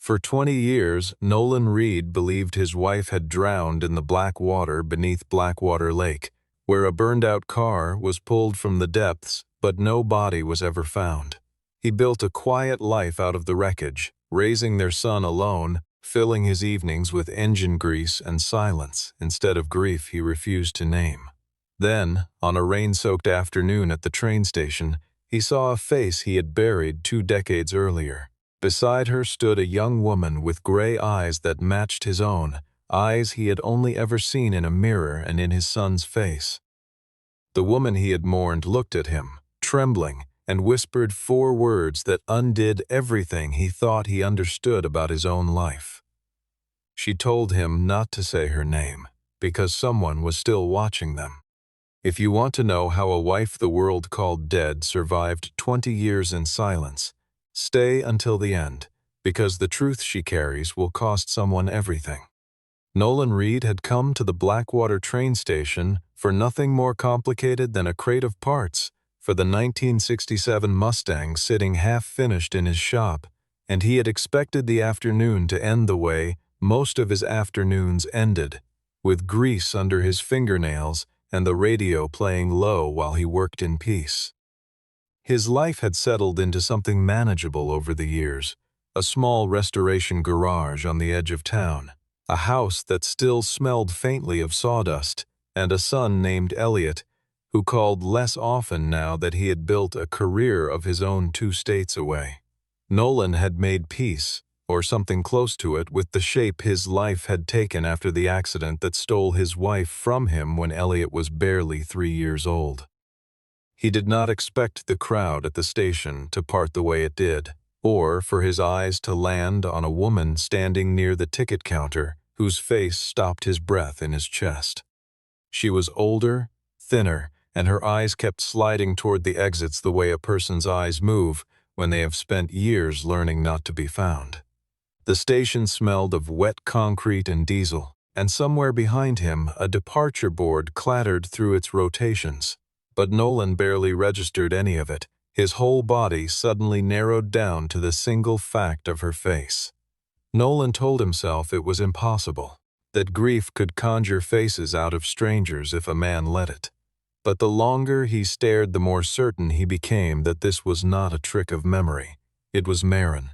For 20 years, Nolan Reed believed his wife had drowned in the black water beneath Blackwater Lake, where a burned-out car was pulled from the depths, but no body was ever found. He built a quiet life out of the wreckage, raising their son alone, filling his evenings with engine grease and silence instead of grief he refused to name. Then, on a rain-soaked afternoon at the train station, he saw a face he had buried 2 decades earlier. Beside her stood a young woman with gray eyes that matched his own, eyes he had only ever seen in a mirror and in his son's face. The woman he had mourned looked at him, trembling, and whispered 4 words that undid everything he thought he understood about his own life. She told him not to say her name, because someone was still watching them. If you want to know how a wife the world called dead survived 20 years in silence, stay until the end, because the truth she carries will cost someone everything. Nolan Reed had come to the Blackwater train station for nothing more complicated than a crate of parts for the 1967 Mustang sitting half-finished in his shop, and he had expected the afternoon to end the way most of his afternoons ended, with grease under his fingernails and the radio playing low while he worked in peace. His life had settled into something manageable over the years, a small restoration garage on the edge of town, a house that still smelled faintly of sawdust, and a son named Elliot, who called less often now that he had built a career of his own 2 states away. Nolan had made peace, or something close to it, with the shape his life had taken after the accident that stole his wife from him when Elliot was barely 3 years old. He did not expect the crowd at the station to part the way it did, or for his eyes to land on a woman standing near the ticket counter whose face stopped his breath in his chest. She was older, thinner, and her eyes kept sliding toward the exits the way a person's eyes move when they have spent years learning not to be found. The station smelled of wet concrete and diesel, and somewhere behind him a departure board clattered through its rotations. But Nolan barely registered any of it. His whole body suddenly narrowed down to the single fact of her face. Nolan told himself it was impossible, that grief could conjure faces out of strangers if a man let it. But the longer he stared, the more certain he became that this was not a trick of memory. It was Maren.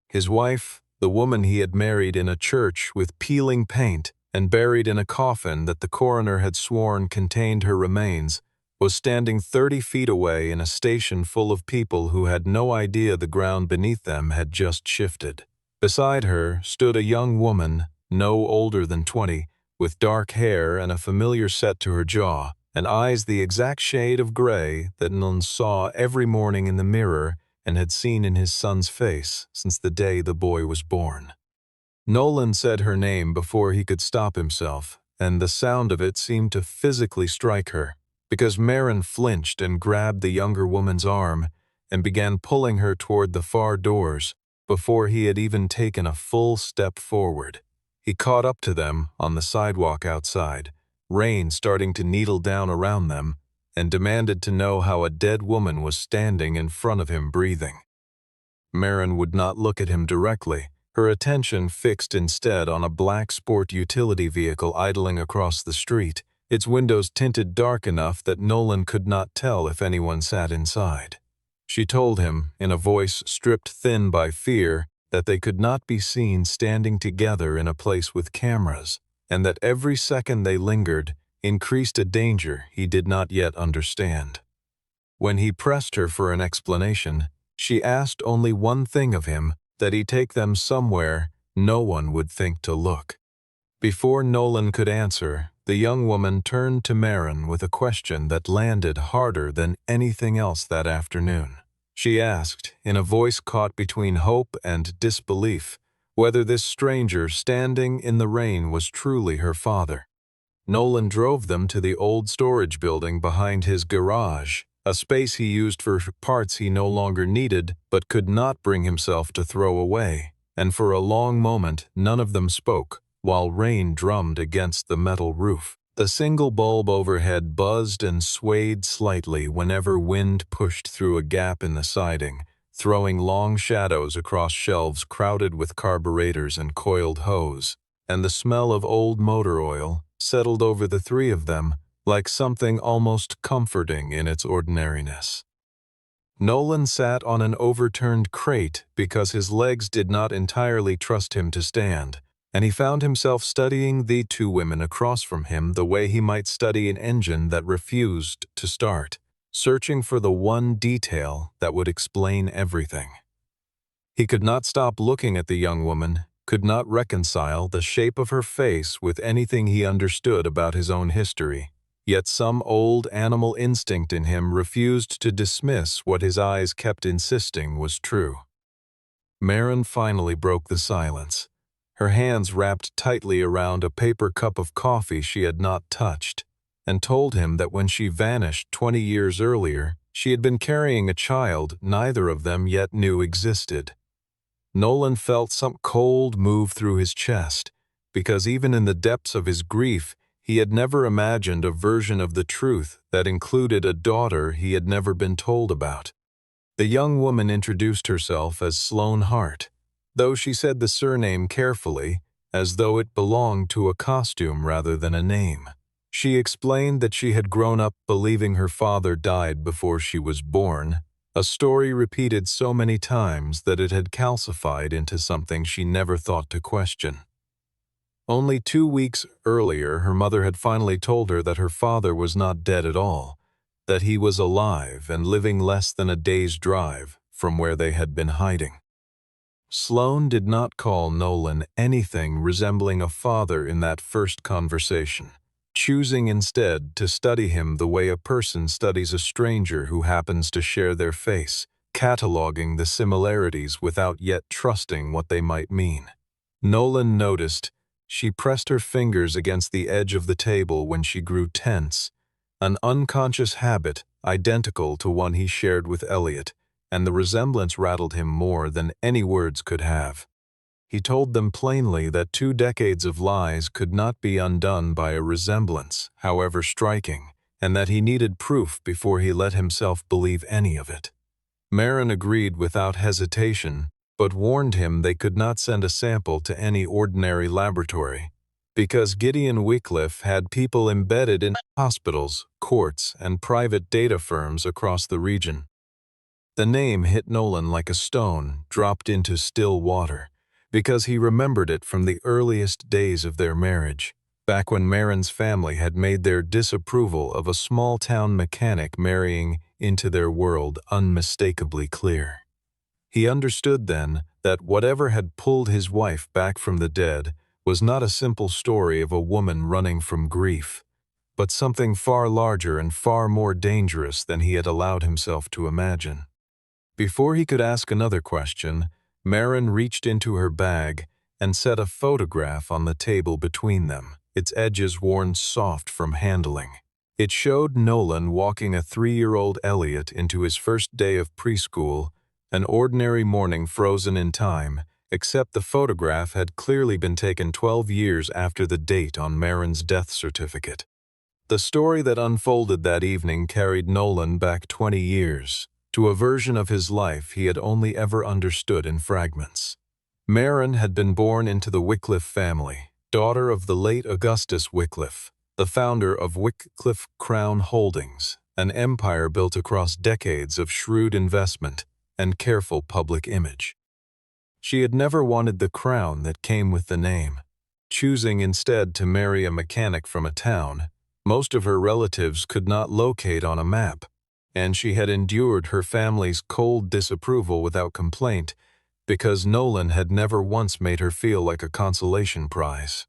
His wife, the woman he had married in a church with peeling paint and buried in a coffin that the coroner had sworn contained her remains, was standing 30 feet away in a station full of people who had no idea the ground beneath them had just shifted. Beside her stood a young woman, no older than 20, with dark hair and a familiar set to her jaw, and eyes the exact shade of gray that Nolan saw every morning in the mirror and had seen in his son's face since the day the boy was born. Nolan said her name before he could stop himself, and the sound of it seemed to physically strike her, because Maren flinched and grabbed the younger woman's arm and began pulling her toward the far doors before he had even taken a full step forward. He caught up to them on the sidewalk outside, rain starting to needle down around them, and demanded to know how a dead woman was standing in front of him breathing. Maren would not look at him directly, her attention fixed instead on a black sport utility vehicle idling across the street, its windows tinted dark enough that Nolan could not tell if anyone sat inside. She told him, in a voice stripped thin by fear, that they could not be seen standing together in a place with cameras, and that every second they lingered increased a danger he did not yet understand. When he pressed her for an explanation, she asked only one thing of him, that he take them somewhere no one would think to look. Before Nolan could answer, the young woman turned to Maren with a question that landed harder than anything else that afternoon. She asked, in a voice caught between hope and disbelief, whether this stranger standing in the rain was truly her father. Nolan drove them to the old storage building behind his garage, a space he used for parts he no longer needed but could not bring himself to throw away, and for a long moment none of them spoke, while rain drummed against the metal roof. The single bulb overhead buzzed and swayed slightly whenever wind pushed through a gap in the siding, throwing long shadows across shelves crowded with carburetors and coiled hose, and the smell of old motor oil settled over the three of them like something almost comforting in its ordinariness. Nolan sat on an overturned crate because his legs did not entirely trust him to stand, and he found himself studying the two women across from him the way he might study an engine that refused to start, searching for the one detail that would explain everything. He could not stop looking at the young woman, could not reconcile the shape of her face with anything he understood about his own history, yet some old animal instinct in him refused to dismiss what his eyes kept insisting was true. Maren finally broke the silence, her hands wrapped tightly around a paper cup of coffee she had not touched, and told him that when she vanished 20 years earlier, she had been carrying a child neither of them yet knew existed. Nolan felt some cold move through his chest, because even in the depths of his grief, he had never imagined a version of the truth that included a daughter he had never been told about. The young woman introduced herself as Sloane Hart, though she said the surname carefully, as though it belonged to a costume rather than a name. She explained that she had grown up believing her father died before she was born, a story repeated so many times that it had calcified into something she never thought to question. Only 2 weeks earlier, her mother had finally told her that her father was not dead at all, that he was alive and living less than a day's drive from where they had been hiding. Sloane did not call Nolan anything resembling a father in that first conversation, choosing instead to study him the way a person studies a stranger who happens to share their face, cataloging the similarities without yet trusting what they might mean. Nolan noticed she pressed her fingers against the edge of the table when she grew tense, an unconscious habit identical to one he shared with Elliot, and the resemblance rattled him more than any words could have. He told them plainly that 2 decades of lies could not be undone by a resemblance, however striking, and that he needed proof before he let himself believe any of it. Maren agreed without hesitation, but warned him they could not send a sample to any ordinary laboratory, because Gideon Wycliffe had people embedded in hospitals, courts, and private data firms across the region. The name hit Nolan like a stone dropped into still water, because he remembered it from the earliest days of their marriage, back when Maren's family had made their disapproval of a small-town mechanic marrying into their world unmistakably clear. He understood then that whatever had pulled his wife back from the dead was not a simple story of a woman running from grief, but something far larger and far more dangerous than he had allowed himself to imagine. Before he could ask another question, Maren reached into her bag and set a photograph on the table between them, its edges worn soft from handling. It showed Nolan walking a 3-year-old Elliot into his first day of preschool, an ordinary morning frozen in time, except the photograph had clearly been taken 12 years after the date on Maren's death certificate. The story that unfolded that evening carried Nolan back 20 years, to a version of his life he had only ever understood in fragments. Maren had been born into the Wycliffe family, daughter of the late Augustus Wycliffe, the founder of Wycliffe Crown Holdings, an empire built across decades of shrewd investment and careful public image. She had never wanted the crown that came with the name, choosing instead to marry a mechanic from a town most of her relatives could not locate on a map, and she had endured her family's cold disapproval without complaint because Nolan had never once made her feel like a consolation prize.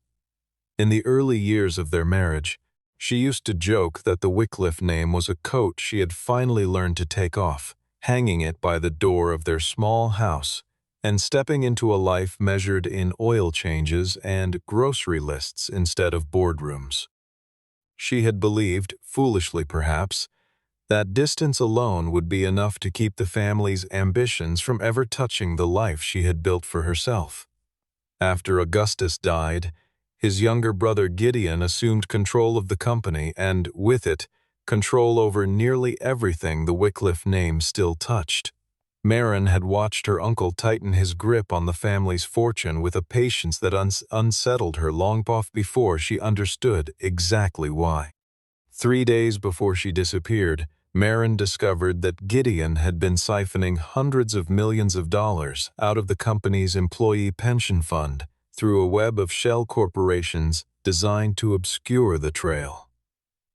In the early years of their marriage, she used to joke that the Wycliffe name was a coat she had finally learned to take off, hanging it by the door of their small house, and stepping into a life measured in oil changes and grocery lists instead of boardrooms. She had believed, foolishly perhaps, that distance alone would be enough to keep the family's ambitions from ever touching the life she had built for herself. After Augustus died, his younger brother Gideon assumed control of the company and, with it, control over nearly everything the Wycliffe name still touched. Marin had watched her uncle tighten his grip on the family's fortune with a patience that unsettled her long before she understood exactly why. 3 days before she disappeared, Marin discovered that Gideon had been siphoning hundreds of millions of dollars out of the company's employee pension fund through a web of shell corporations designed to obscure the trail.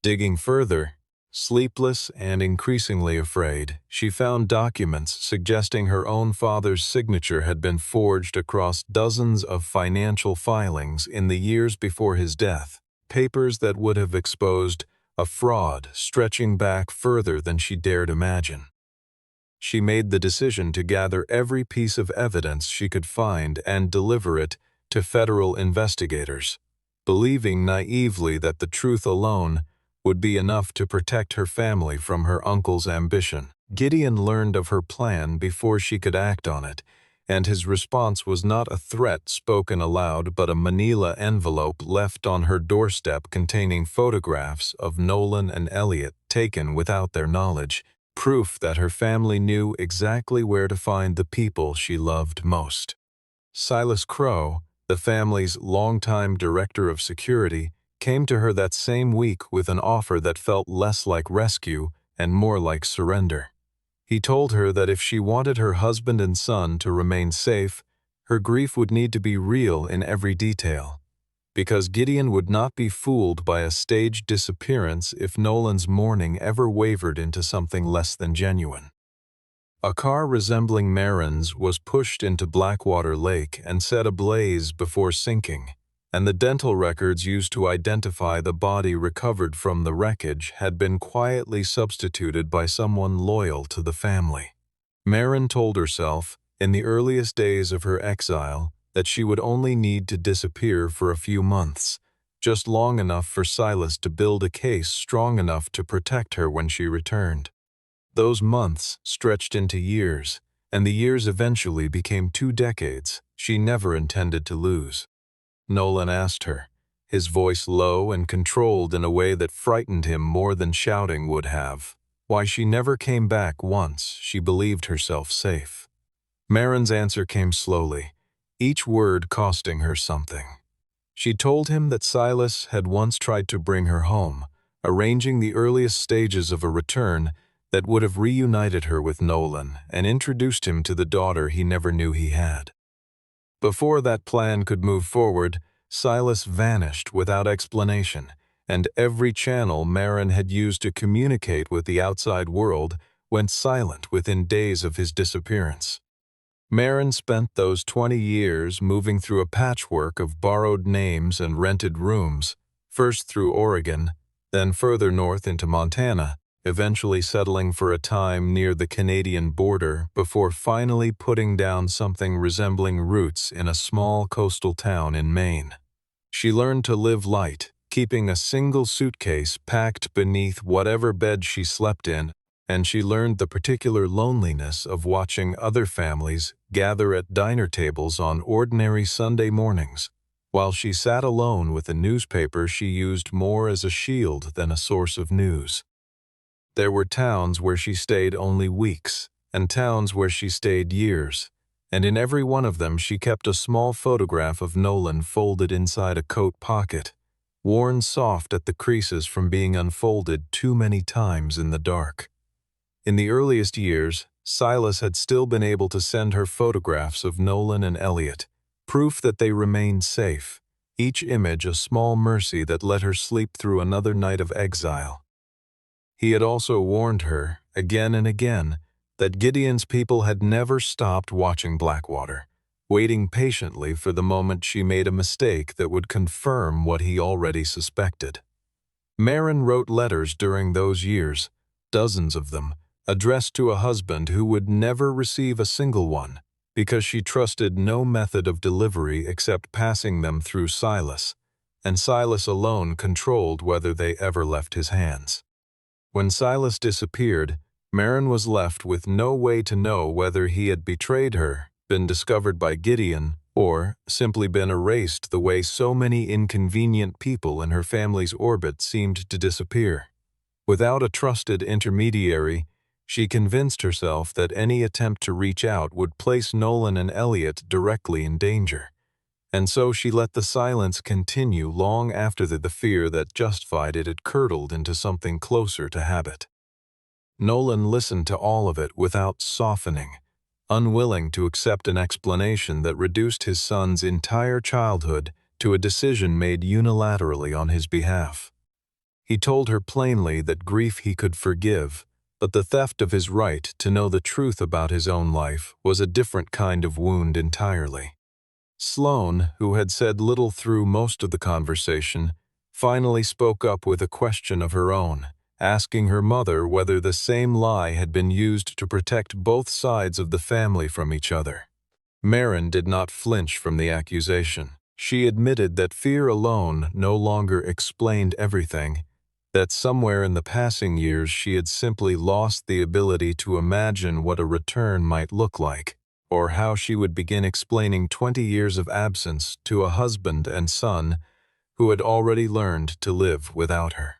Digging further, sleepless and increasingly afraid, she found documents suggesting her own father's signature had been forged across dozens of financial filings in the years before his death, papers that would have exposed a fraud stretching back further than she dared imagine. She made the decision to gather every piece of evidence she could find and deliver it to federal investigators, believing naively that the truth alone would be enough to protect her family from her uncle's ambition. Gideon learned of her plan before she could act on it, and his response was not a threat spoken aloud but a manila envelope left on her doorstep containing photographs of Nolan and Elliot taken without their knowledge, proof that her family knew exactly where to find the people she loved most. Silas Crow, the family's longtime director of security, came to her that same week with an offer that felt less like rescue and more like surrender. He told her that if she wanted her husband and son to remain safe, her grief would need to be real in every detail, because Gideon would not be fooled by a staged disappearance if Nolan's mourning ever wavered into something less than genuine. A car resembling Marin's was pushed into Blackwater Lake and set ablaze before sinking, and the dental records used to identify the body recovered from the wreckage had been quietly substituted by someone loyal to the family. Marin told herself, in the earliest days of her exile, that she would only need to disappear for a few months, just long enough for Silas to build a case strong enough to protect her when she returned. Those months stretched into years, and the years eventually became 2 decades she never intended to lose. Nolan asked her, his voice low and controlled in a way that frightened him more than shouting would have, why she never came back once she believed herself safe. Marin's answer came slowly, each word costing her something. She told him that Silas had once tried to bring her home, arranging the earliest stages of a return that would have reunited her with Nolan and introduced him to the daughter he never knew he had. Before that plan could move forward, Silas vanished without explanation, and every channel Marin had used to communicate with the outside world went silent within days of his disappearance. Marin spent those 20 years moving through a patchwork of borrowed names and rented rooms, first through Oregon, then further north into Montana, eventually settling for a time near the Canadian border before finally putting down something resembling roots in a small coastal town in Maine. She learned to live light, keeping a single suitcase packed beneath whatever bed she slept in, and she learned the particular loneliness of watching other families gather at diner tables on ordinary Sunday mornings, while she sat alone with a newspaper she used more as a shield than a source of news. There were towns where she stayed only weeks, and towns where she stayed years, and in every one of them she kept a small photograph of Nolan folded inside a coat pocket, worn soft at the creases from being unfolded too many times in the dark. In the earliest years, Silas had still been able to send her photographs of Nolan and Elliot, proof that they remained safe, each image a small mercy that let her sleep through another night of exile. He had also warned her, again and again, that Gideon's people had never stopped watching Blackwater, waiting patiently for the moment she made a mistake that would confirm what he already suspected. Marin wrote letters during those years, dozens of them, addressed to a husband who would never receive a single one, because she trusted no method of delivery except passing them through Silas, and Silas alone controlled whether they ever left his hands. When Silas disappeared, Marin was left with no way to know whether he had betrayed her, been discovered by Gideon, or simply been erased the way so many inconvenient people in her family's orbit seemed to disappear. Without a trusted intermediary, She convinced herself that any attempt to reach out would place Nolan and Elliot directly in danger. And so she let the silence continue long after the fear that justified it had curdled into something closer to habit. Nolan listened to all of it without softening, unwilling to accept an explanation that reduced his son's entire childhood to a decision made unilaterally on his behalf. He told her plainly that grief he could forgive, but the theft of his right to know the truth about his own life was a different kind of wound entirely. Sloane, who had said little through most of the conversation, finally spoke up with a question of her own, asking her mother whether the same lie had been used to protect both sides of the family from each other. Marin did not flinch from the accusation. She admitted that fear alone no longer explained everything, that somewhere in the passing years she had simply lost the ability to imagine what a return might look like, or how she would begin explaining 20 years of absence to a husband and son who had already learned to live without her.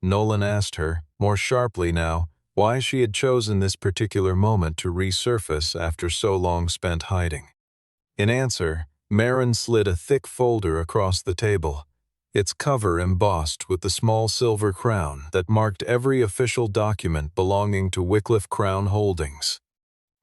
Nolan asked her, more sharply now, why she had chosen this particular moment to resurface after so long spent hiding. In answer, Marin slid a thick folder across the table, its cover embossed with the small silver crown that marked every official document belonging to Wycliffe Crown Holdings.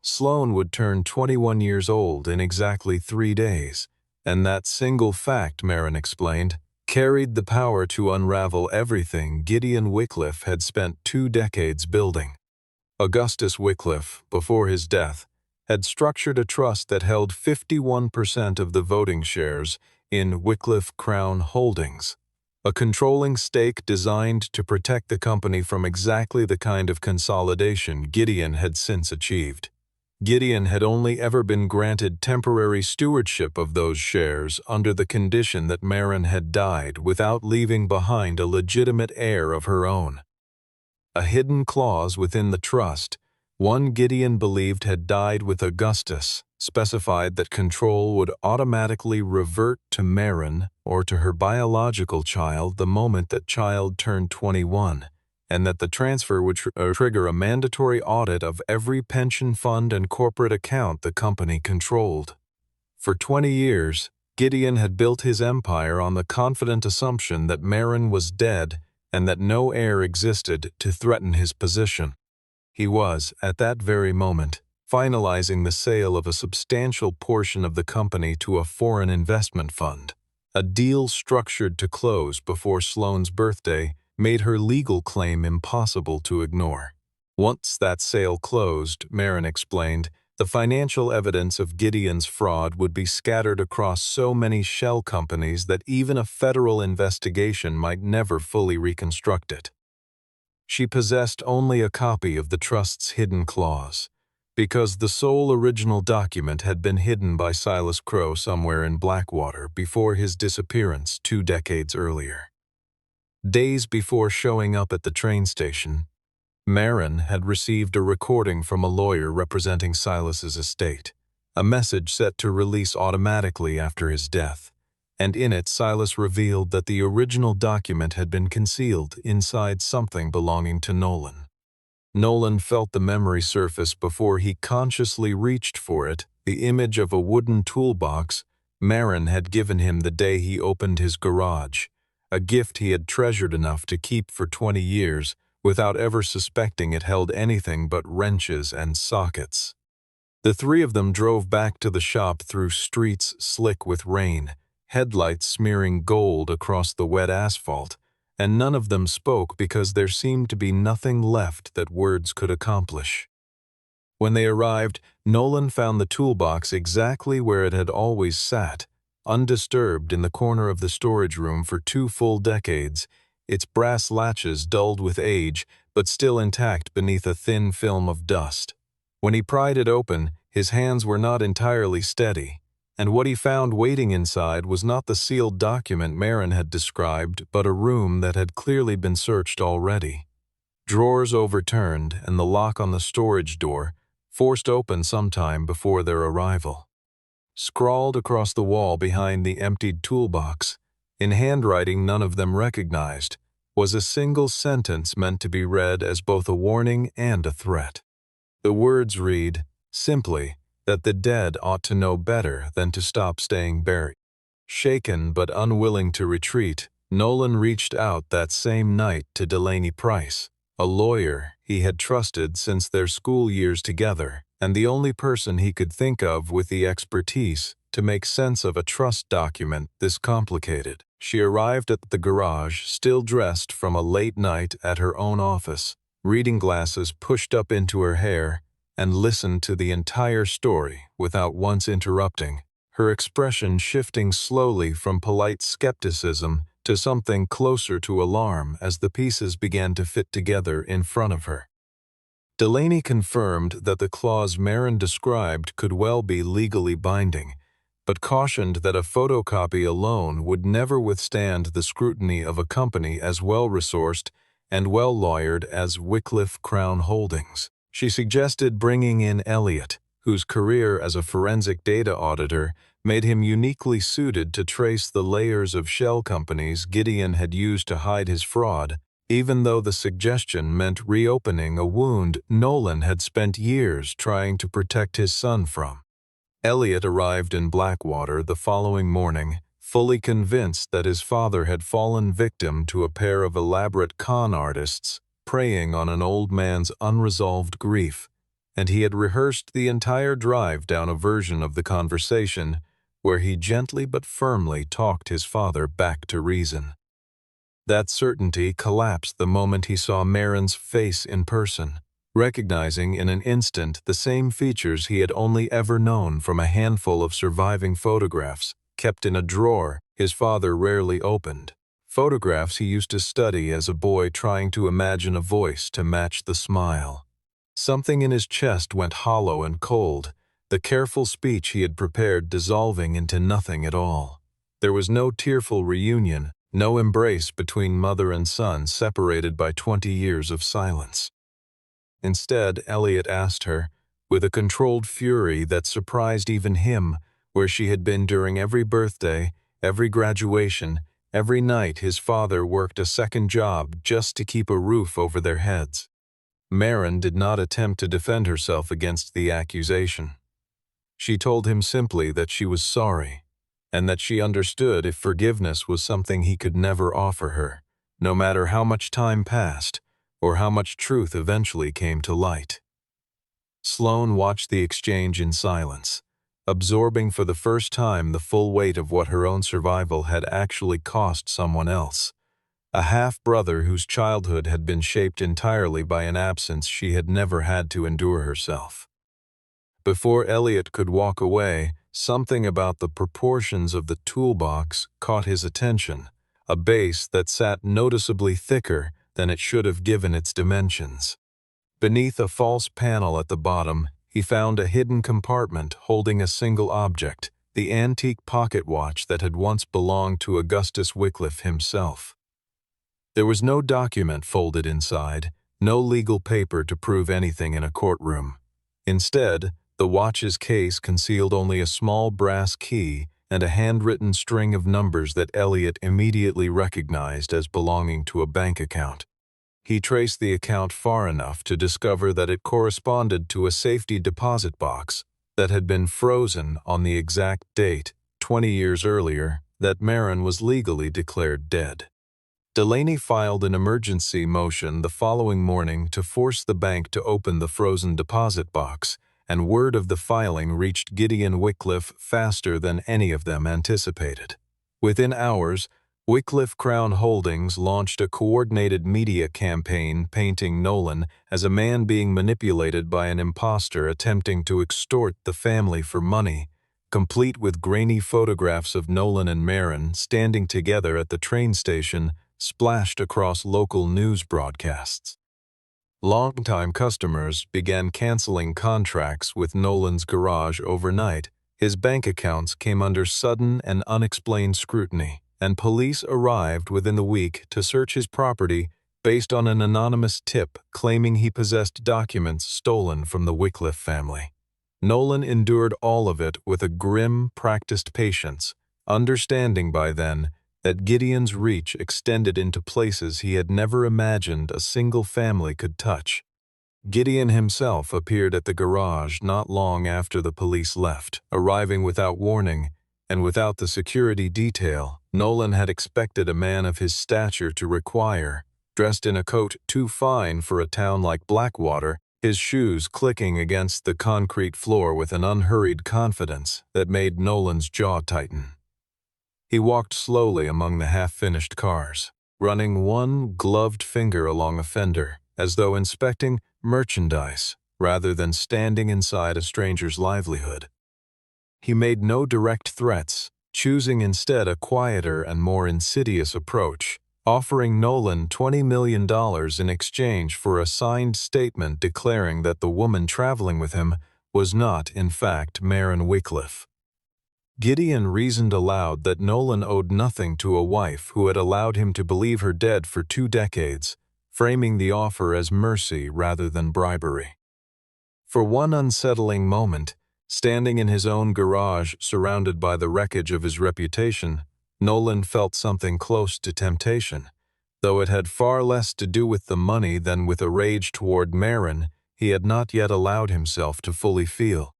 Sloane would turn 21 years old in exactly 3 days, and that single fact, Marin explained, carried the power to unravel everything Gideon Wycliffe had spent 2 decades building. Augustus Wycliffe, before his death, had structured a trust that held 51% of the voting shares in Wycliffe Crown Holdings, a controlling stake designed to protect the company from exactly the kind of consolidation Gideon had since achieved. Gideon had only ever been granted temporary stewardship of those shares under the condition that Marin had died without leaving behind a legitimate heir of her own. A hidden clause within the trust, one Gideon believed had died with Augustus, specified that control would automatically revert to Marin or to her biological child the moment that child turned 21, and that the transfer would trigger a mandatory audit of every pension fund and corporate account the company controlled. For 20 years, Gideon had built his empire on the confident assumption that Marin was dead and that no heir existed to threaten his position. He was, at that very moment, finalizing the sale of a substantial portion of the company to a foreign investment fund. A deal structured to close before Sloane's birthday made her legal claim impossible to ignore. Once that sale closed, Marin explained, the financial evidence of Gideon's fraud would be scattered across so many shell companies that even a federal investigation might never fully reconstruct it. She possessed only a copy of the trust's hidden clause, because the sole original document had been hidden by Silas Crowe somewhere in Blackwater before his disappearance 2 decades earlier. Days before showing up at the train station, Marin had received a recording from a lawyer representing Silas's estate, a message set to release automatically after his death, and in it Silas revealed that the original document had been concealed inside something belonging to Nolan. Nolan felt the memory surface before he consciously reached for it, the image of a wooden toolbox Marin had given him the day he opened his garage, a gift he had treasured enough to keep for 20 years without ever suspecting it held anything but wrenches and sockets. The 3 of them drove back to the shop through streets slick with rain, headlights smearing gold across the wet asphalt, and none of them spoke because there seemed to be nothing left that words could accomplish. When they arrived, Nolan found the toolbox exactly where it had always sat, undisturbed in the corner of the storage room for 2 full decades, its brass latches dulled with age but still intact beneath a thin film of dust. When he pried it open, his hands were not entirely steady, and what he found waiting inside was not the sealed document Marin had described, but a room that had clearly been searched already. Drawers overturned and the lock on the storage door forced open sometime before their arrival. Scrawled across the wall behind the emptied toolbox, in handwriting none of them recognized, was a single sentence meant to be read as both a warning and a threat. The words read, simply, that the dead ought to know better than to stop staying buried. Shaken but unwilling to retreat, Nolan reached out that same night to Delaney Price, a lawyer he had trusted since their school years together, and the only person he could think of with the expertise to make sense of a trust document this complicated. She arrived at the garage, still dressed from a late night at her own office, reading glasses pushed up into her hair, and listened to the entire story without once interrupting, her expression shifting slowly from polite skepticism to something closer to alarm as the pieces began to fit together in front of her. Delaney confirmed that the clause Marin described could well be legally binding, but cautioned that a photocopy alone would never withstand the scrutiny of a company as well-resourced and well-lawyered as Wycliffe Crown Holdings. She suggested bringing in Elliot, whose career as a forensic data auditor made him uniquely suited to trace the layers of shell companies Gideon had used to hide his fraud, even though the suggestion meant reopening a wound Nolan had spent years trying to protect his son from. Elliot arrived in Blackwater the following morning, fully convinced that his father had fallen victim to a pair of elaborate con artists preying on an old man's unresolved grief, and he had rehearsed the entire drive down a version of the conversation where he gently but firmly talked his father back to reason. That certainty collapsed the moment he saw Marin's face in person, recognizing in an instant the same features he had only ever known from a handful of surviving photographs kept in a drawer his father rarely opened. Photographs he used to study as a boy, trying to imagine a voice to match the smile. Something in his chest went hollow and cold, the careful speech he had prepared dissolving into nothing at all. There was no tearful reunion, no embrace between mother and son separated by 20 years of silence. Instead, Elliot asked her, with a controlled fury that surprised even him, where she had been during every birthday, every graduation, every night his father worked a second job just to keep a roof over their heads. Marin did not attempt to defend herself against the accusation. She told him simply that she was sorry, and that she understood if forgiveness was something he could never offer her, no matter how much time passed or how much truth eventually came to light. Sloane watched the exchange in silence, absorbing for the first time the full weight of what her own survival had actually cost someone else, a half-brother whose childhood had been shaped entirely by an absence she had never had to endure herself. Before Elliot could walk away, something about the proportions of the toolbox caught his attention, a base that sat noticeably thicker than it should have given its dimensions. Beneath a false panel at the bottom, he found a hidden compartment holding a single object, the antique pocket watch that had once belonged to Augustus Wycliffe himself. There was no document folded inside, no legal paper to prove anything in a courtroom. Instead, the watch's case concealed only a small brass key and a handwritten string of numbers that Elliot immediately recognized as belonging to a bank account. He traced the account far enough to discover that it corresponded to a safety deposit box that had been frozen on the exact date, 20 years earlier, that Marin was legally declared dead. Delaney filed an emergency motion the following morning to force the bank to open the frozen deposit box, and word of the filing reached Gideon Wycliffe faster than any of them anticipated. Within hours, Wycliffe Crown Holdings launched a coordinated media campaign painting Nolan as a man being manipulated by an imposter attempting to extort the family for money, complete with grainy photographs of Nolan and Marin standing together at the train station splashed across local news broadcasts. Longtime customers began canceling contracts with Nolan's garage overnight. His bank accounts came under sudden and unexplained scrutiny, and police arrived within the week to search his property based on an anonymous tip claiming he possessed documents stolen from the Wycliffe family. Nolan endured all of it with a grim, practiced patience, understanding by then that Gideon's reach extended into places he had never imagined a single family could touch. Gideon himself appeared at the garage not long after the police left, arriving without warning and without the security detail Nolan had expected a man of his stature to require. Dressed in a coat too fine for a town like Blackwater, his shoes clicking against the concrete floor with an unhurried confidence that made Nolan's jaw tighten. He walked slowly among the half-finished cars, running one gloved finger along a fender, as though inspecting merchandise rather than standing inside a stranger's livelihood. He made no direct threats, choosing instead a quieter and more insidious approach, offering Nolan $20 million in exchange for a signed statement declaring that the woman traveling with him was not, in fact, Maren Wycliffe. Gideon reasoned aloud that Nolan owed nothing to a wife who had allowed him to believe her dead for 2 decades, framing the offer as mercy rather than bribery. For one unsettling moment, standing in his own garage surrounded by the wreckage of his reputation, Nolan felt something close to temptation. Though it had far less to do with the money than with a rage toward Maren he had not yet allowed himself to fully feel.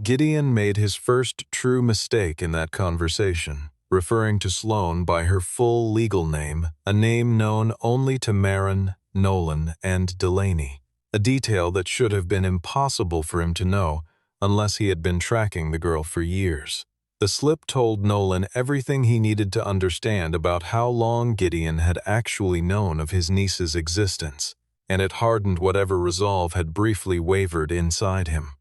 Gideon made his first true mistake in that conversation, referring to Sloane by her full legal name, a name known only to Maren, Nolan, and Delaney, a detail that should have been impossible for him to know unless he had been tracking the girl for years. The slip told Nolan everything he needed to understand about how long Gideon had actually known of his niece's existence, and it hardened whatever resolve had briefly wavered inside him.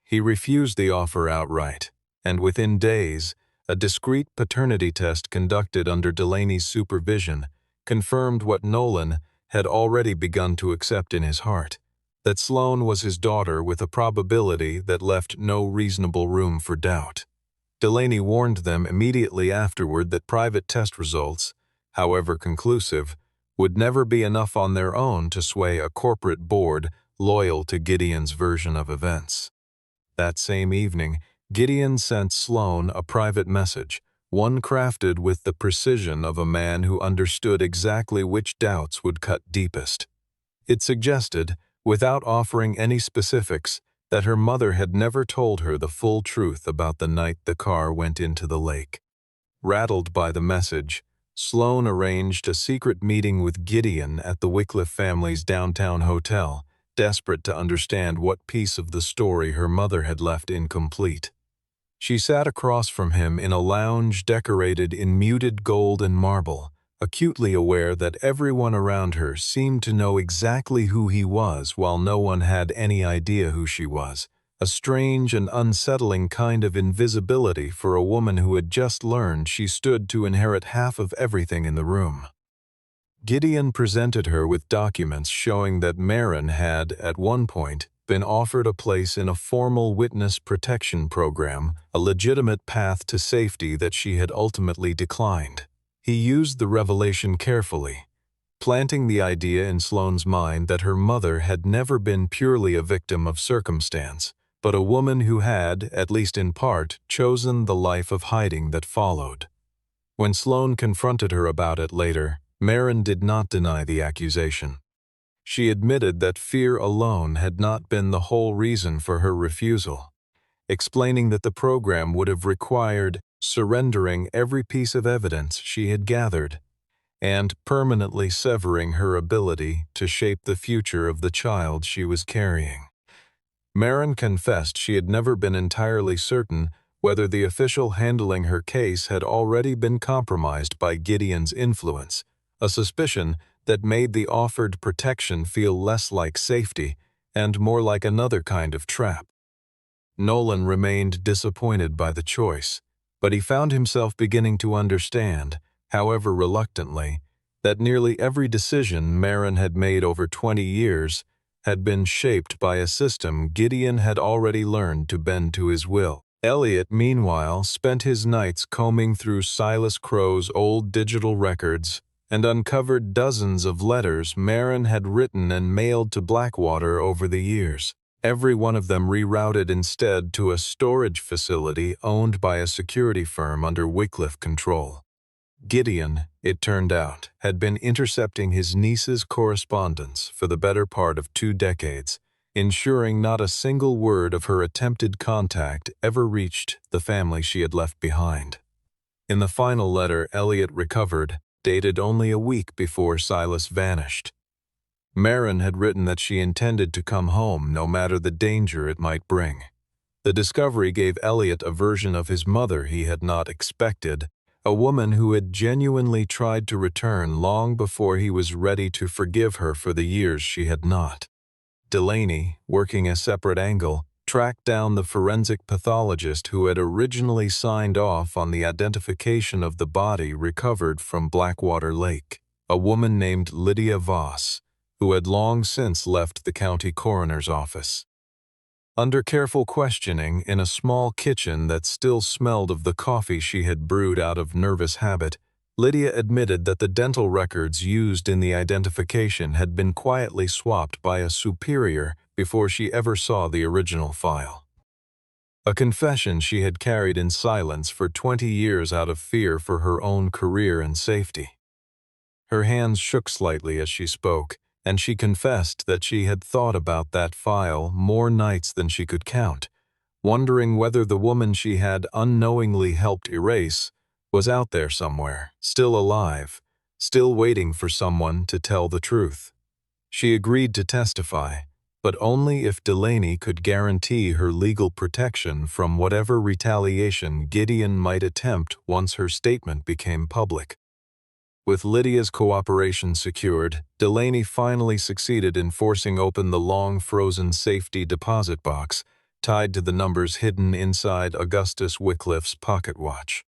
He refused the offer outright, and within days, a discreet paternity test conducted under Delaney's supervision confirmed what Nolan had already begun to accept in his heart, that Sloane was his daughter with a probability that left no reasonable room for doubt. Delaney warned them immediately afterward that private test results, however conclusive, would never be enough on their own to sway a corporate board loyal to Gideon's version of events. That same evening, Gideon sent Sloane a private message, one crafted with the precision of a man who understood exactly which doubts would cut deepest. It suggested, without offering any specifics, that her mother had never told her the full truth about the night the car went into the lake. Rattled by the message, Sloane arranged a secret meeting with Gideon at the Wycliffe family's downtown hotel, desperate to understand what piece of the story her mother had left incomplete. She sat across from him in a lounge decorated in muted gold and marble, acutely aware that everyone around her seemed to know exactly who he was while no one had any idea who she was, a strange and unsettling kind of invisibility for a woman who had just learned she stood to inherit half of everything in the room. Gideon presented her with documents showing that Maren had, at one point, been offered a place in a formal witness protection program, a legitimate path to safety that she had ultimately declined. He used the revelation carefully, planting the idea in Sloane's mind that her mother had never been purely a victim of circumstance, but a woman who had, at least in part, chosen the life of hiding that followed. When Sloane confronted her about it later, Maren did not deny the accusation. She admitted that fear alone had not been the whole reason for her refusal, explaining that the program would have required surrendering every piece of evidence she had gathered and permanently severing her ability to shape the future of the child she was carrying. Maren confessed she had never been entirely certain whether the official handling her case had already been compromised by Gideon's influence, a suspicion that made the offered protection feel less like safety and more like another kind of trap. Nolan remained disappointed by the choice, but he found himself beginning to understand, however reluctantly, that nearly every decision Maren had made over 20 years had been shaped by a system Gideon had already learned to bend to his will. Elliot, meanwhile, spent his nights combing through Silas Crow's old digital records and uncovered dozens of letters Maren had written and mailed to Blackwater over the years, every one of them rerouted instead to a storage facility owned by a security firm under Wycliffe control. Gideon, it turned out, had been intercepting his niece's correspondence for the better part of 2 decades, ensuring not a single word of her attempted contact ever reached the family she had left behind. In the final letter Elliot recovered, dated only a week before Silas vanished, Marin had written that she intended to come home no matter the danger it might bring. The discovery gave Elliot a version of his mother he had not expected, a woman who had genuinely tried to return long before he was ready to forgive her for the years she had not. Delaney, working a separate angle, tracked down the forensic pathologist who had originally signed off on the identification of the body recovered from Blackwater Lake, a woman named Lydia Voss, who had long since left the county coroner's office. Under careful questioning in a small kitchen that still smelled of the coffee she had brewed out of nervous habit, Lydia admitted that the dental records used in the identification had been quietly swapped by a superior before she ever saw the original file. A confession she had carried in silence for 20 years out of fear for her own career and safety. Her hands shook slightly as she spoke, and she confessed that she had thought about that file more nights than she could count, wondering whether the woman she had unknowingly helped erase was out there somewhere, still alive, still waiting for someone to tell the truth. She agreed to testify, but only if Delaney could guarantee her legal protection from whatever retaliation Gideon might attempt once her statement became public. With Lydia's cooperation secured, Delaney finally succeeded in forcing open the long-frozen safety deposit box tied to the numbers hidden inside Augustus Wycliffe's pocket watch.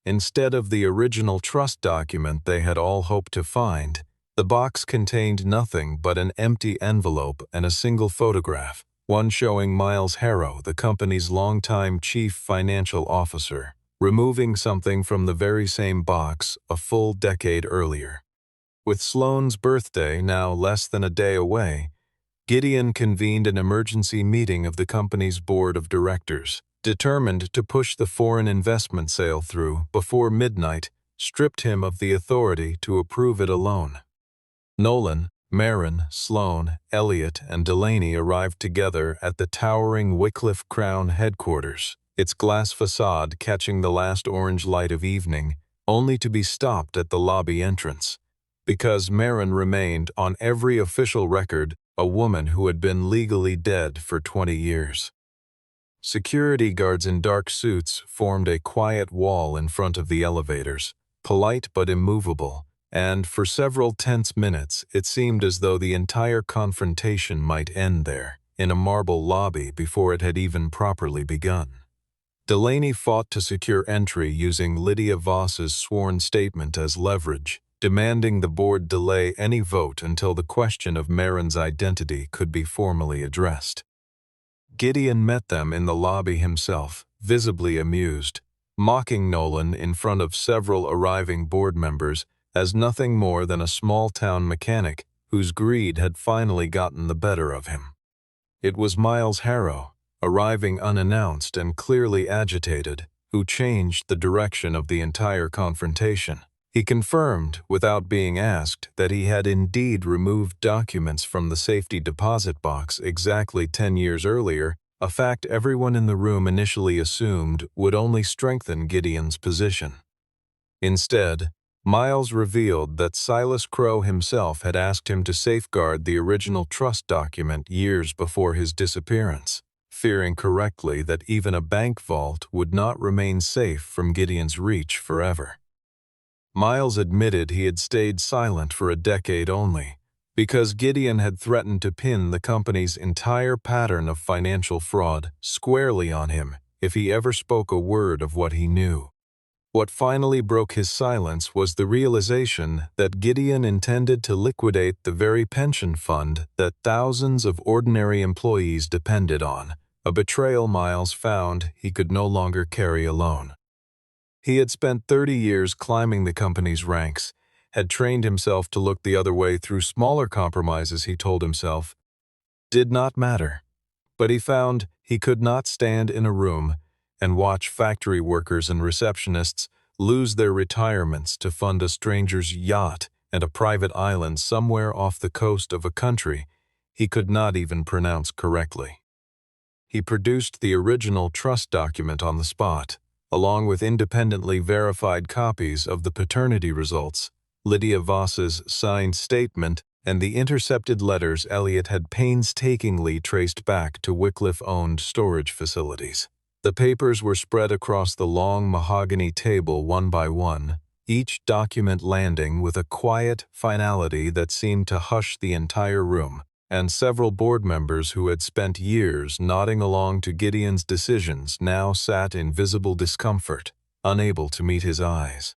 Instead of the original trust document they had all hoped to find, the box contained nothing but an empty envelope and a single photograph, one showing Miles Harrow, the company's longtime chief financial officer, removing something from the very same box a full decade earlier. With Sloane's birthday now less than a day away, Gideon convened an emergency meeting of the company's board of directors, determined to push the foreign investment sale through before midnight, stripped him of the authority to approve it alone. Nolan, Marin, Sloane, Elliot, and Delaney arrived together at the towering Wycliffe Crown headquarters, its glass facade catching the last orange light of evening, only to be stopped at the lobby entrance, because Marin remained, on every official record, a woman who had been legally dead for 20 years. Security guards in dark suits formed a quiet wall in front of the elevators, polite but immovable, and for several tense minutes it seemed as though the entire confrontation might end there, in a marble lobby before it had even properly begun. Delaney fought to secure entry using Lydia Voss's sworn statement as leverage, demanding the board delay any vote until the question of Marin's identity could be formally addressed. Gideon met them in the lobby himself, visibly amused, mocking Nolan in front of several arriving board members as nothing more than a small-town mechanic whose greed had finally gotten the better of him. It was Miles Harrow, arriving unannounced and clearly agitated, who changed the direction of the entire confrontation. He confirmed, without being asked, that he had indeed removed documents from the safety deposit box exactly 10 years earlier, a fact everyone in the room initially assumed would only strengthen Gideon's position. Instead, Miles revealed that Silas Crow himself had asked him to safeguard the original trust document years before his disappearance, fearing correctly that even a bank vault would not remain safe from Gideon's reach forever. Miles admitted he had stayed silent for a decade only, because Gideon had threatened to pin the company's entire pattern of financial fraud squarely on him if he ever spoke a word of what he knew. What finally broke his silence was the realization that Gideon intended to liquidate the very pension fund that thousands of ordinary employees depended on, a betrayal Miles found he could no longer carry alone. He had spent 30 years climbing the company's ranks, had trained himself to look the other way through smaller compromises he told himself did not matter. But he found he could not stand in a room and watch factory workers and receptionists lose their retirements to fund a stranger's yacht and a private island somewhere off the coast of a country he could not even pronounce correctly. He produced the original trust document on the spot, along with independently verified copies of the paternity results, Lydia Voss's signed statement, and the intercepted letters Elliot had painstakingly traced back to Wycliffe-owned storage facilities. The papers were spread across the long mahogany table one by one, each document landing with a quiet finality that seemed to hush the entire room, and several board members who had spent years nodding along to Gideon's decisions now sat in visible discomfort, unable to meet his eyes.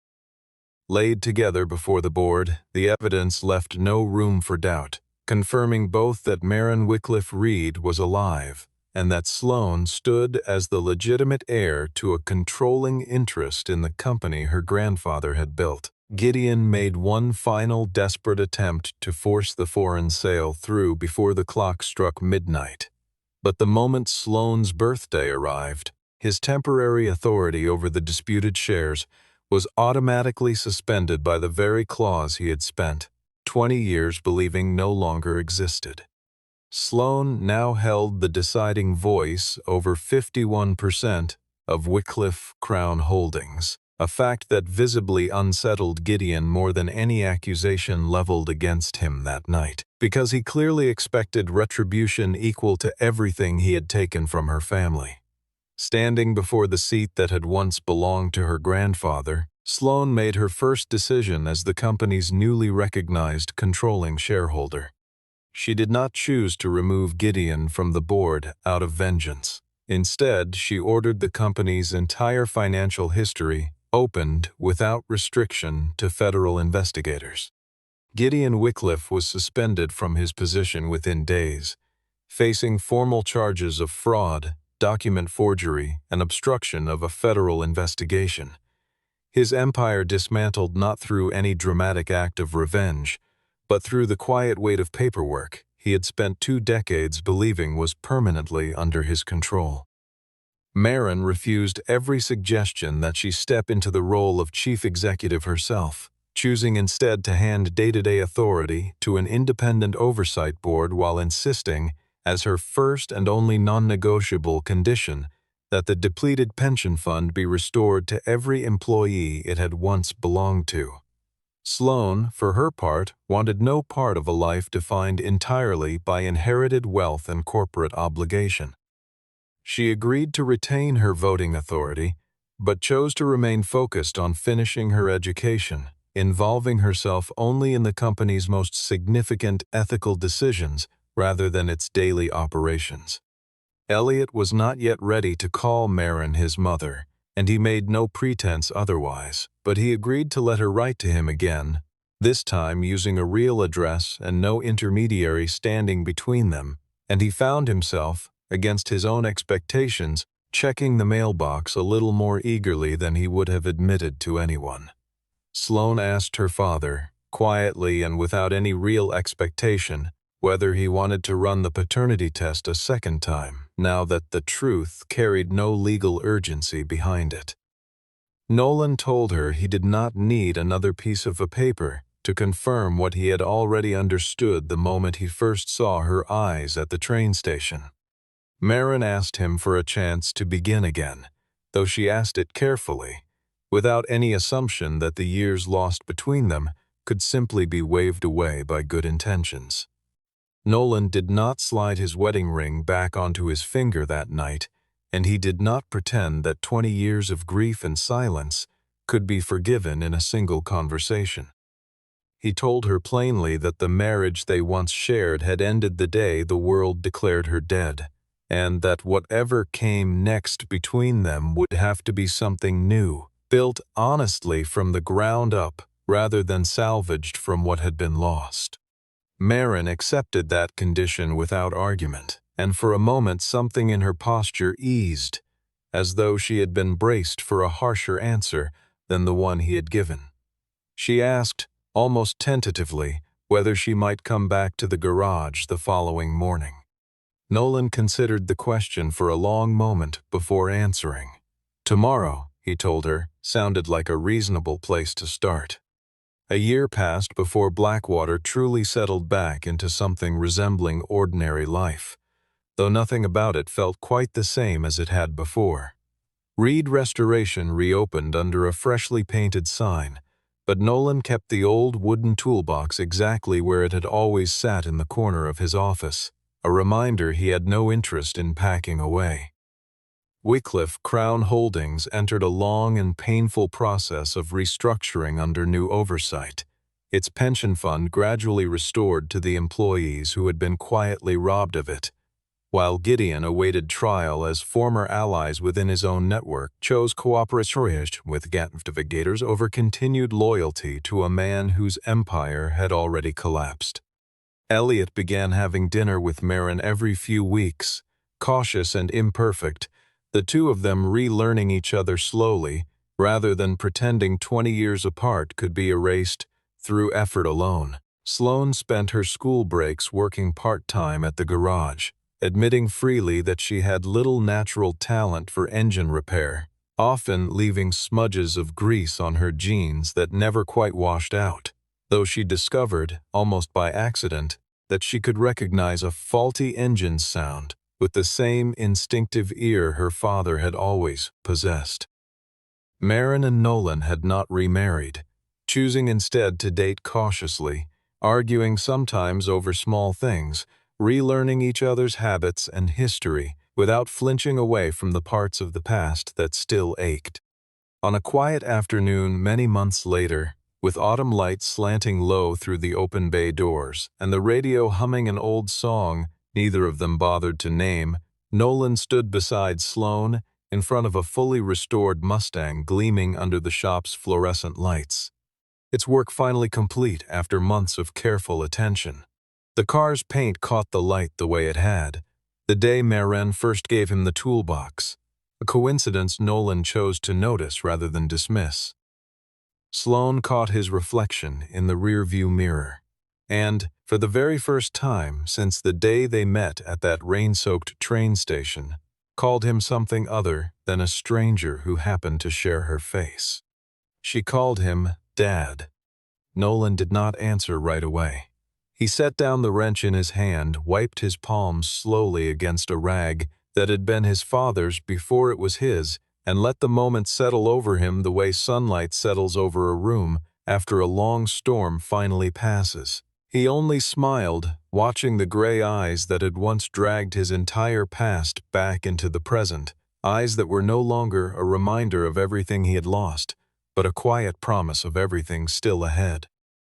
Laid together before the board, the evidence left no room for doubt, confirming both that Maren Wycliffe Reed was alive and that Sloane stood as the legitimate heir to a controlling interest in the company her grandfather had built. Gideon made one final desperate attempt to force the foreign sale through before the clock struck midnight. But the moment Sloane's birthday arrived, his temporary authority over the disputed shares was automatically suspended by the very clause he had spent 20 years believing no longer existed. Sloane now held the deciding voice over 51% of Wycliffe Crown Holdings, a fact that visibly unsettled Gideon more than any accusation leveled against him that night, because he clearly expected retribution equal to everything he had taken from her family. Standing before the seat that had once belonged to her grandfather, Sloane made her first decision as the company's newly recognized controlling shareholder. She did not choose to remove Gideon from the board out of vengeance. Instead, she ordered the company's entire financial history opened without restriction to federal investigators. Gideon Wycliffe was suspended from his position within days, facing formal charges of fraud, document forgery, and obstruction of a federal investigation. His empire dismantled not through any dramatic act of revenge, but through the quiet weight of paperwork he had spent 2 decades believing was permanently under his control. Maren refused every suggestion that she step into the role of chief executive herself, choosing instead to hand day-to-day authority to an independent oversight board while insisting, as her first and only non-negotiable condition, that the depleted pension fund be restored to every employee it had once belonged to. Sloane, for her part, wanted no part of a life defined entirely by inherited wealth and corporate obligation. She agreed to retain her voting authority, but chose to remain focused on finishing her education, involving herself only in the company's most significant ethical decisions rather than its daily operations. Elliot was not yet ready to call Maren his mother, and he made no pretense otherwise, but he agreed to let her write to him again, this time using a real address and no intermediary standing between them, and he found himself, against his own expectations, checking the mailbox a little more eagerly than he would have admitted to anyone. Sloane asked her father, quietly and without any real expectation, whether he wanted to run the paternity test a second time, now that the truth carried no legal urgency behind it. Nolan told her he did not need another piece of a paper to confirm what he had already understood the moment he first saw her eyes at the train station. Maren asked him for a chance to begin again, though she asked it carefully, without any assumption that the years lost between them could simply be waved away by good intentions. Nolan did not slide his wedding ring back onto his finger that night, and he did not pretend that 20 years of grief and silence could be forgiven in a single conversation. He told her plainly that the marriage they once shared had ended the day the world declared her dead, and that whatever came next between them would have to be something new, built honestly from the ground up rather than salvaged from what had been lost. Maren accepted that condition without argument, and for a moment something in her posture eased, as though she had been braced for a harsher answer than the one he had given. She asked, almost tentatively, whether she might come back to the garage the following morning. Nolan considered the question for a long moment before answering. "Tomorrow," he told her, sounded like a reasonable place to start. A year passed before Blackwater truly settled back into something resembling ordinary life, though nothing about it felt quite the same as it had before. Reed Restoration reopened under a freshly painted sign, but Nolan kept the old wooden toolbox exactly where it had always sat in the corner of his office, a reminder he had no interest in packing away. Wycliffe Crown Holdings entered a long and painful process of restructuring under new oversight, its pension fund gradually restored to the employees who had been quietly robbed of it, while Gideon awaited trial as former allies within his own network chose cooperation with investigators over continued loyalty to a man whose empire had already collapsed. Elliot began having dinner with Marin every few weeks, cautious and imperfect, the two of them relearning each other slowly, rather than pretending 20 years apart could be erased through effort alone. Sloane spent her school breaks working part-time at the garage, admitting freely that she had little natural talent for engine repair, often leaving smudges of grease on her jeans that never quite washed out, though she discovered, almost by accident, that she could recognize a faulty engine sound with the same instinctive ear her father had always possessed. Marin and Nolan had not remarried, choosing instead to date cautiously, arguing sometimes over small things, relearning each other's habits and history without flinching away from the parts of the past that still ached. On a quiet afternoon many months later, with autumn light slanting low through the open bay doors and the radio humming an old song neither of them bothered to name, Nolan stood beside Sloane in front of a fully restored Mustang gleaming under the shop's fluorescent lights, its work finally complete after months of careful attention. The car's paint caught the light the way it had, the day Marin first gave him the toolbox, a coincidence Nolan chose to notice rather than dismiss. Sloane caught his reflection in the rearview mirror, and, for the very first time since the day they met at that rain-soaked train station, called him something other than a stranger who happened to share her face. She called him Dad. Nolan did not answer right away. He set down the wrench in his hand, wiped his palms slowly against a rag that had been his father's before it was his, and let the moment settle over him the way sunlight settles over a room after a long storm finally passes. He only smiled, watching the gray eyes that had once dragged his entire past back into the present, eyes that were no longer a reminder of everything he had lost, but a quiet promise of everything still ahead.